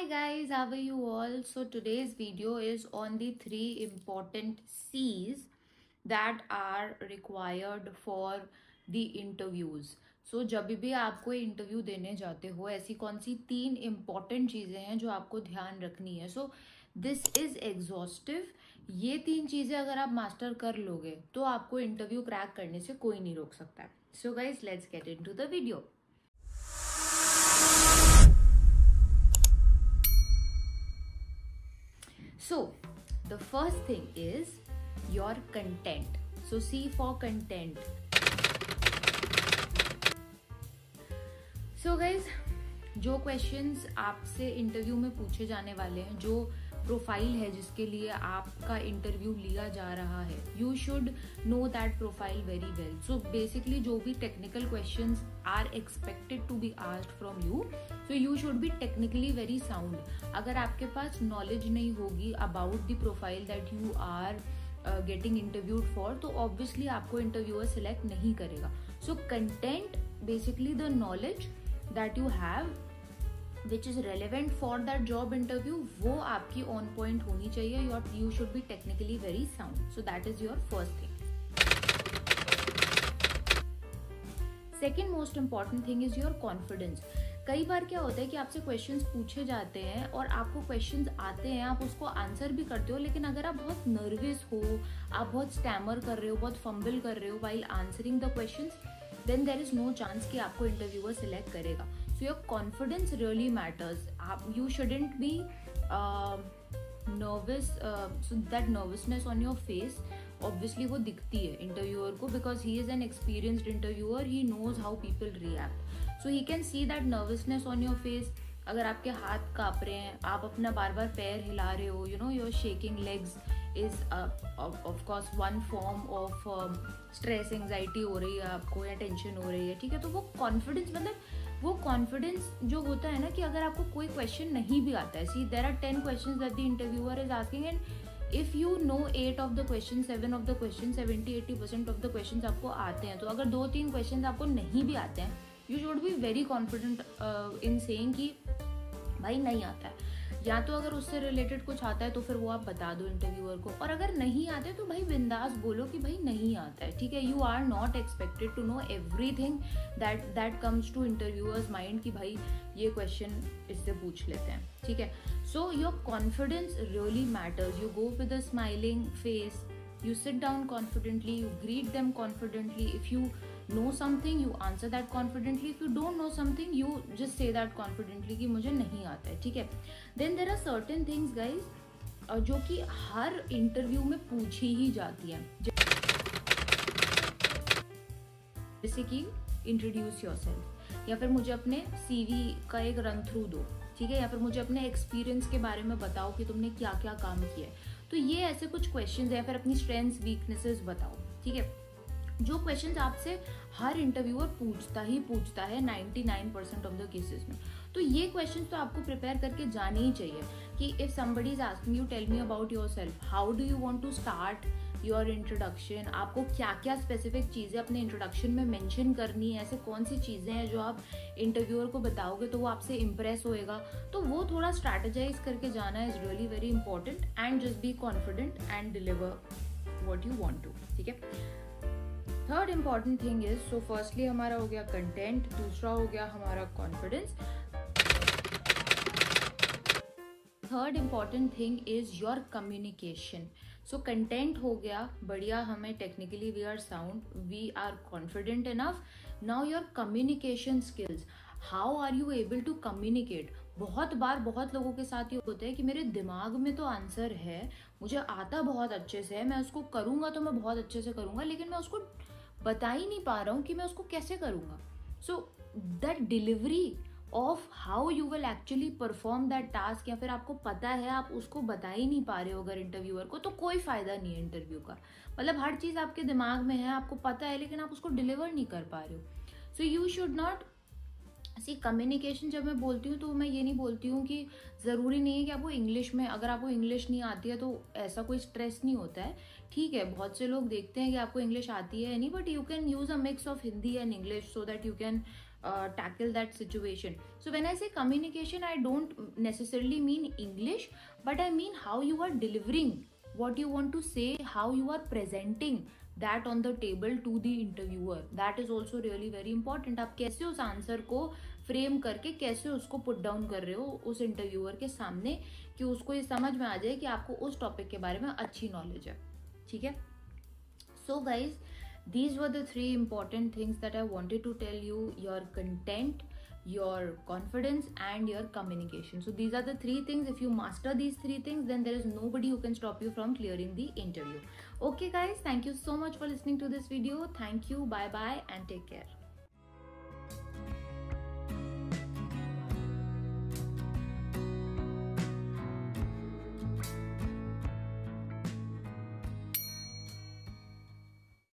Hi guys, how are you all? So today's video is on the 3 important C's that are required for the interviews. So जब भी आपको interview देने जाते हो ऐसी कौन सी 3 important चीज़ें हैं जो आपको ध्यान रखनी है. So this is exhaustive. ये 3 चीज़ें अगर आप मास्टर कर लोगे तो आपको इंटरव्यू क्रैक करने से कोई नहीं रोक सकता. So guys let's get into the video. So, the first thing is your content. So, C for content. So guys, जो क्वेश्चंस आपसे इंटरव्यू में पूछे जाने वाले हैं, जो प्रोफाइल है जिसके लिए आपका इंटरव्यू लिया जा रहा है, you should know that profile very well. So basically जो भी technical questions are expected to be asked from you, so you should be technically very sound. अगर आपके पास नॉलेज नहीं होगी about the profile that you are getting interviewed for, तो obviously आपको interviewer select नहीं करेगा. So content, basically the knowledge that you have which is relevant for that job interview, वो आपकी on point होनी चाहिए. You should be technically very sound. So that is your first thing. Second most important thing is your confidence. कई बार क्या होता है कि आपसे क्वेश्चंस पूछे जाते हैं और आपको क्वेश्चंस आते हैं, आप उसको आंसर भी करते हो, लेकिन अगर आप बहुत नर्वस हो, आप बहुत स्टैमर कर रहे हो, बहुत फंबल कर रहे हो while answering the questions, then there is no chance कि आपको इंटरव्यूअर सिलेक्ट करेगा. So your confidence really matters. You shouldn't be nervous. So that nervousness on your face, obviously वो दिखती है इंटरव्यूअर को, because he is an experienced interviewer. He knows how people react. So he can see that nervousness on your face. अगर आपके हाथ काँप रहे हैं, आप अपना बार बार पैर हिला रहे हो, you know, you're shaking legs is of course one form of stress, anxiety हो रही है आपको या टेंशन हो रही है, ठीक है. तो वो कॉन्फिडेंस, मतलब वो कॉन्फिडेंस जो होता है ना, कि अगर आपको कोई क्वेश्चन नहीं भी आता है, see there are 10 questions that the interviewer is asking, and if you know 8 of the question, 7 of the question, 70-80% of the question आपको आते हैं, तो अगर 2-3 क्वेश्चन आपको नहीं भी आते हैं, you should be very confident in saying कि भाई नहीं आता है, या तो अगर उससे रिलेटेड कुछ आता है तो फिर वो आप बता दो इंटरव्यूअर को, और अगर नहीं आते तो भाई बिंदास बोलो कि भाई नहीं आता है, ठीक है. You are not expected to know everything that comes to interviewer's mind कि भाई ये क्वेश्चन इससे पूछ लेते हैं, ठीक है. So your confidence really matters. You go with a smiling face, you sit down confidently, you greet them confidently. If you know something, you answer that confidently. If you don't know something, you just say that confidently कि मुझे नहीं आता है, ठीक है. Then there are certain things guys जो कि हर interview में पूछी ही जाती हैं, जैसे कि इंट्रोड्यूस योरसेल्फ, या फिर मुझे अपने CV का एक रन थ्रू दो, ठीक है, या फिर मुझे अपने एक्सपीरियंस के बारे में बताओ कि तुमने क्या क्या काम किया है. तो ये ऐसे कुछ क्वेश्चंस हैं, या फिर अपनी स्ट्रेंथ्स वीकनेसेस बताओ, ठीक है. जो क्वेश्चंस आपसे हर इंटरव्यूअर पूछता है 99% ऑफ द केसेस में. तो ये क्वेश्चंस तो आपको प्रिपेयर करके जाने ही चाहिए कि if somebody is asking you, tell me about yourself, how do you want to start your introduction, आपको क्या क्या स्पेसिफिक चीज़ें अपने इंट्रोडक्शन में मेंशन करनी है, ऐसे कौन सी चीज़ें हैं जो आप इंटरव्यूअर को बताओगे तो वो आपसे इम्प्रेस होएगा. तो वो थोड़ा स्ट्रैटेजाइज करके जाना is really very important, and just be confident and deliver what you want to, ठीक है. Third important thing is, so firstly हमारा हो गया कंटेंट, दूसरा हो गया हमारा confidence. Third important thing is your communication. So content हो गया बढ़िया, हमें technically we are sound, we are confident enough. Now your communication skills, how are you able to communicate. बहुत बार बहुत लोगों के साथ ये होता है कि मेरे दिमाग में तो आंसर है, मुझे आता बहुत अच्छे से है, मैं उसको करूँगा तो मैं बहुत अच्छे से करूँगा, लेकिन मैं उसको बता ही नहीं पा रहा हूँ कि मैं उसको कैसे करूँगा. So that delivery of how you will actually perform that task, या फिर आपको पता है आप उसको बता ही नहीं पा रहे हो अगर इंटरव्यूअर को, तो कोई फायदा नहीं है इंटरव्यू का. मतलब हर चीज़ आपके दिमाग में है, आपको पता है, लेकिन आप उसको डिलीवर नहीं कर पा रहे हो. So you should not see communication. जब मैं बोलती हूँ तो मैं ये नहीं बोलती हूँ कि ज़रूरी नहीं है कि आपको इंग्लिश में, अगर आपको इंग्लिश नहीं आती है तो ऐसा कोई स्ट्रेस नहीं होता है, ठीक है. बहुत से लोग देखते हैं कि आपको इंग्लिश आती है नहीं, but you can use a mix of Hindi and English so that you can tackle that situation. So when I say communication, I don't necessarily mean English, but I mean how you are delivering what you want to say, how you are presenting that on the table to the interviewer. That is also really very important. आप कैसे उस answer को frame करके कैसे उसको put down कर रहे हो उस इंटरव्यूअर के सामने कि उसको ये समझ में आ जाए कि आपको उस टॉपिक के बारे में अच्छी नॉलेज है. ठीक है. So guys, these were the 3 important things that I wanted to tell you: your content, your confidence, and your communication. So these are the 3 things. If you master these 3 things, then there is nobody who can stop you from clearing the interview. Okay guys, thank you so much for listening to this video. Thank you, bye bye, and take care.